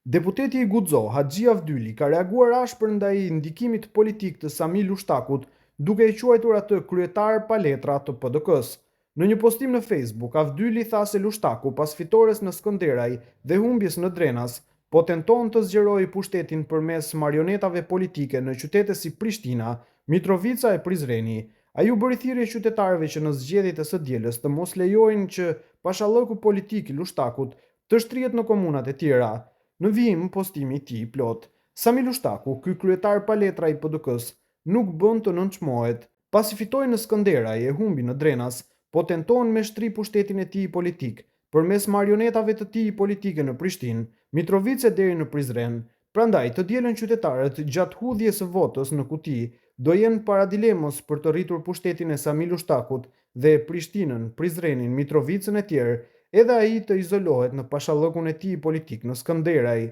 Deputeti i Guxo, Haxhi Avdyli, ka reaguar ashpër ndaj ndikimit politik të Sami Lushtakut, duke i quajtur atë kryetar pa letra të PDK-s. Në një postim në Facebook, Avdyli tha se Lushtaku, pas fitores në Skënderaj dhe humbjes në Drenas, po tenton të zgjerojë pushtetin përmes marionetave politike në qytete si Prishtina, Mitrovica e Prizreni. Ai u bëri thirrje qytetarëve që në zgjedhjet e së dielës të mos lejojnë që pashallëku politik i Lushtakut të shtrihet në komunat e tjera. Në vijim postimi i tij plot, Sami Lushtaku, ky kryetar pa letra i PDK-s, nuk bën të nënçmohet. Pasi fitoi në Skënderaj e humbi në Drenas, po tenton me shtri pushtetin e tij politik përmes marionetave të tij politike në Prishtinë, Mitrovice deri në Prizren. Prandaj, të dielën qytetarët gjatë hudhjes së votës në kuti do jenë para dilemës për të rritur pushtetin e Sami Lushtakut dhe Prishtinën, Prizrenin, Mitrovicën e tjerë, edhe ai të izolohet në pashallëkun e tij politik në Skënderaj.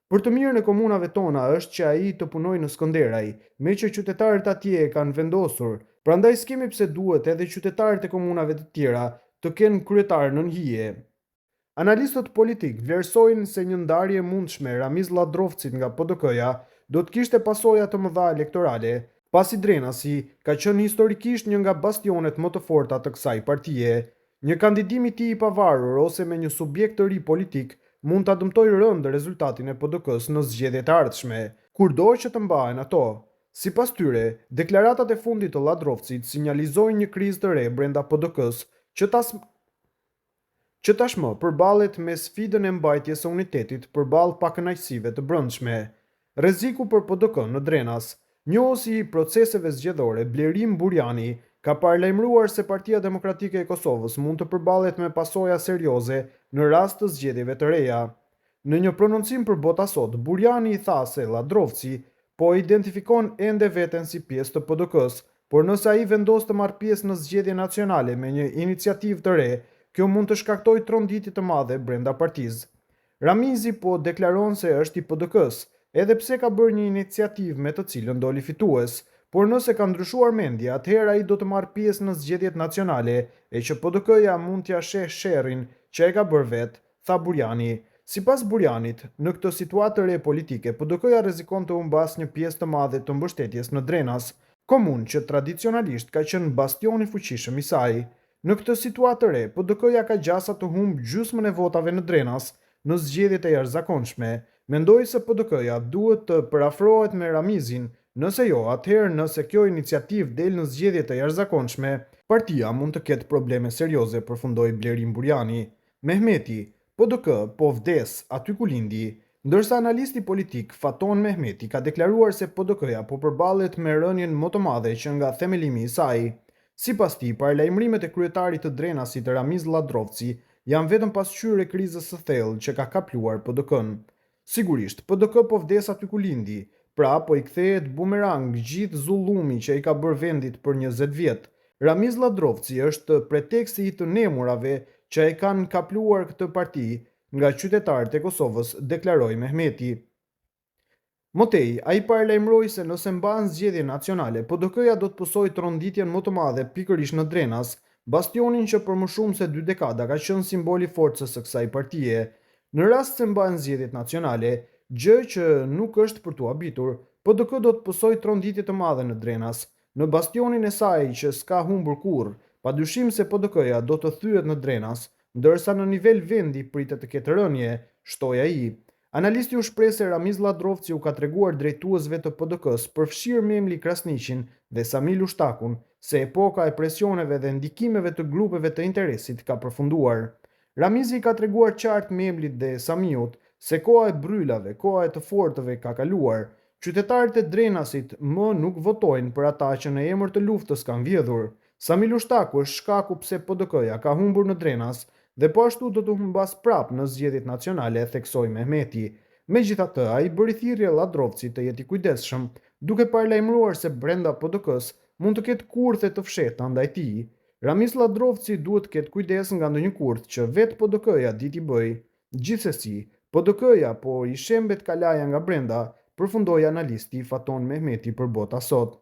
Për të mirën e komunave tona është që ai të punojë në Skënderaj, me që qytetarët atje e kanë vendosur, prandaj s'kemi pse duhet edhe qytetarët e komunave të tjera të kenë kryetar nën hije. Analistët politik vlerësojnë se një ndarje mundshme Ramiz Ladrovcit nga PDK-ja do të kishte pasoja të mëdha elektorale, pasi Drenasi ka qenë historikisht një nga bastionet më të forta të kësaj partie. Një kandidim i tij i pavarur ose me një subjekt të ri politik mund ta dëmtojë rënd rezultatin e PDK-s në zgjedhjet e ardhshme, kurdo që të mbahen ato. Sipas tyre, deklaratat e fundit të Ladrovcit sinjalizojnë një krizë të re brenda PDK-s që tashmë përballet me sfidën e mbajtjes së unitetit përballë pakënaqësive të brendshme. Rreziku për PDK në Drenas, njohësi i proceseve zgjedhore Blerim Burjani, ka paralajmëruar se Partia Demokratike e Kosovës mund të përballet me pasoja serioze në rast të zgjedhjeve të reja. Në një prononcim për Bota Sot, Burjani i tha se Ladrovci po identifikon ende veten si pjesë të PDK-s, por nëse ai vendos të marrë pjesë në zgjedhje nacionale me një iniciativë të re, kjo mund të shkaktojë tronditje të madhe brenda partisë. Ramizi po deklaron se është i PDK-s, edhe pse ka bërë një iniciativë me të cilën doli fitues, por nëse ka ndryshuar mendje, atëherë ai do të marrë pjesë në zgjedhjet nacionale e që PDK-ja mund t'ia sheh sherrin që e ka bërë vet, tha Burjani. Sipas Burjanit, në këtë situatë të re politike, PDK-ja rrezikon të humbasë një pjesë të madhe të mbështetjes në Drenas, komunë që tradicionalisht ka qenë bastioni fuqishëm i saj. Në këtë situatë të re, PDK-ja ka gjasa të humbë gjysmën e votave në Drenas në zgjedhjet e jashtëzakonshme. Mendoi se PDK-ja duhet të përafrohet me Ramizin. Nëse jo, atëherë nëse kjo iniciativë del në zgjedhje të jashtëzakonshme, partia mund të ketë probleme serioze, përfundoi Blerim Burjani. Mehmeti, PDK po vdes aty ku lindi, ndërsa analisti politik Faton Mehmeti ka deklaruar se PDK-ja po përballet me rënien më të madhe që nga themelimi i saj. Sipas tij, paralajmërimet e kryetarit të Drenasit Ramiz Ladrovci janë vetëm pasqyrë e krizës së thellë që ka kapluar PDK-n. Sigurisht, PDK po vdes aty ku lindi, pra po i kthehet bumerang gjithë zullumi që i ka bërë vendit për 20 vjet. Ramiz Ladrovci është preteksti i të nemurave që e kanë kapluar këtë parti nga qytetarët e Kosovës, deklaroi Mehmeti. Motej, ai paralajmëroi se nëse mbahen zgjedhje nacionale, PDK-ja do të pësojë tronditjen më të madhe pikërisht në Drenas, bastionin që për më shumë se 2 dekada ka qenë simboli forcës së kësaj partie. Në rast se mbahen zgjedhjet nacionale, gjë që nuk është për t'u habitur, PDK do të pësojë tronditje të madhe në Drenas, në bastionin e saj që s'ka humbur kurrë. Padyshim se PDK-ja do të thyet në Drenas, ndërsa në nivel vendi pritet të ketë rënje, shtoi ai. Analisti u shpreh se Ramiz Ladrovci u ka treguar drejtuesve të PDK-s përfshirë Memli Krasniqin dhe Sami Lushtakun se epoka e presioneve dhe ndikimeve të grupeve të interesit ka përfunduar. Ramizi ka treguar qartë Memlit dhe Samiut se koha e brylave, koha e të fortëve ka kaluar. Qytetarët e Drenasit më nuk votojnë për ata që në emër të luftës kanë vjedhur. Sami Lushtaku është shkaku pse PDK-ja ka humbur në Drenas dhe po ashtu do të humbas prap në zgjedhjet nacionale, theksoi Mehmeti. Megjithatë, ai bëri thirrje Ladrovcit të jetë i kujdesshëm, duke paralajmëruar se brenda PDK-s mund të ketë kurthe të fshehta ndaj tij. Ramiz Ladrovci duhet të ketë kujdes nga ndonjë kurth që vetë PDK-ja dit i bëj. Gjithsesi, PDK-ja po i shembet kalaja nga brenda, përfundoi analisti Faton Mehmeti për Bota Sot.